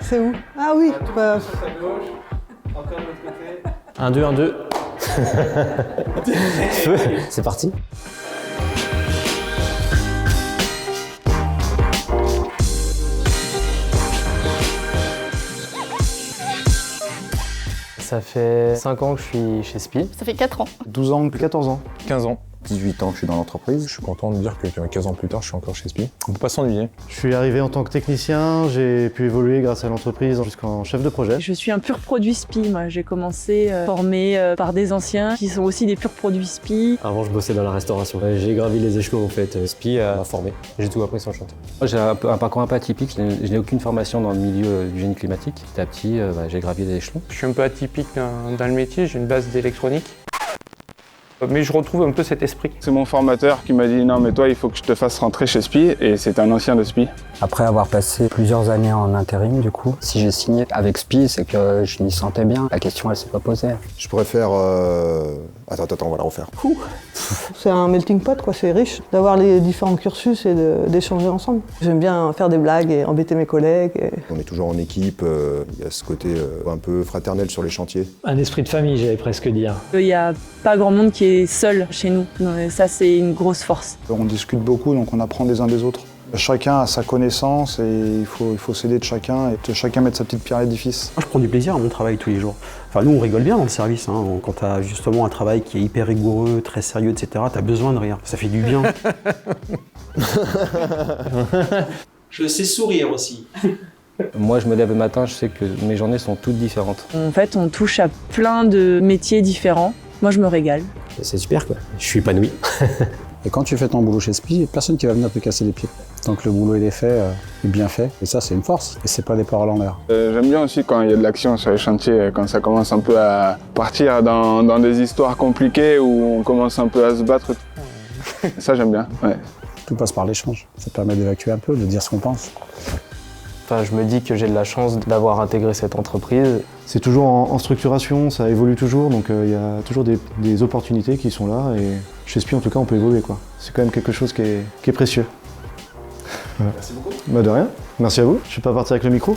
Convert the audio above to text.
C'est où? Ah oui, bah... Encore de l'autre côté. 1, 2, 1, 2. C'est parti. Ça fait 5 ans que je suis chez SPI. Ça fait 4 ans. 12 ans, 14 ans. 15 ans. 18 ans que je suis dans l'entreprise. Je suis content de dire que 15 ans plus tard, je suis encore chez SPI. On peut pas s'ennuyer. Je suis arrivé en tant que technicien, j'ai pu évoluer grâce à l'entreprise jusqu'en chef de projet. Je suis un pur produit SPI, moi. J'ai commencé formé par des anciens qui sont aussi des purs produits SPI. Avant, je bossais dans la restauration. J'ai gravi les échelons en fait. SPI m'a formé. J'ai tout appris sur le chantier. Moi, j'ai un parcours un peu atypique. Je n'ai aucune formation dans le milieu du génie climatique. Petit à petit, j'ai gravi les échelons. Je suis un peu atypique dans le métier, j'ai une base d'électronique. Mais je retrouve un peu cet esprit. C'est mon formateur qui m'a dit « Non mais toi, il faut que je te fasse rentrer chez SPI » et c'est un ancien de SPI. Après avoir passé plusieurs années en intérim, du coup, si j'ai signé avec SPI, c'est que je m'y sentais bien. La question, elle s'est pas posée. Je préfère... Attends, on va la refaire. C'est un melting pot, quoi, c'est riche d'avoir les différents cursus et d'échanger ensemble. J'aime bien faire des blagues et embêter mes collègues. On est toujours en équipe, il y a ce côté un peu fraternel sur les chantiers. Un esprit de famille, j'allais presque dire. Il n'y a pas grand monde qui est seul chez nous. Donc, ça, c'est une grosse force. On discute beaucoup, donc on apprend des uns des autres. Chacun a sa connaissance et il faut s'aider de chacun et chacun mettre sa petite pierre à l'édifice. Moi, je prends du plaisir à mon travail tous les jours. Enfin, nous, on rigole bien dans le service. Quand tu as justement un travail qui est hyper rigoureux, très sérieux, etc., tu as besoin de rire. Ça fait du bien. Je sais sourire aussi. Moi, je me lève le matin, je sais que mes journées sont toutes différentes. En fait, on touche à plein de métiers différents. Moi, je me régale. C'est super, quoi. Je suis épanoui. Et quand tu fais ton boulot chez SPI, il n'y a personne qui va venir te casser les pieds. Tant que le boulot il est fait, est bien fait. Et ça, c'est une force. Et c'est pas des paroles en l'air. J'aime bien aussi quand il y a de l'action sur les chantiers, quand ça commence un peu à partir dans des histoires compliquées où on commence un peu à se battre. Ça, j'aime bien, ouais. Tout passe par l'échange. Ça permet d'évacuer un peu, de dire ce qu'on pense. Enfin, je me dis que j'ai de la chance d'avoir intégré cette entreprise. C'est toujours en structuration, ça évolue toujours, donc il y a toujours des opportunités qui sont là. Et chez SPI, en tout cas, on peut évoluer, quoi. C'est quand même quelque chose qui est précieux. Voilà. Merci beaucoup. Bah de rien. Merci à vous. Je vais pas partir avec le micro.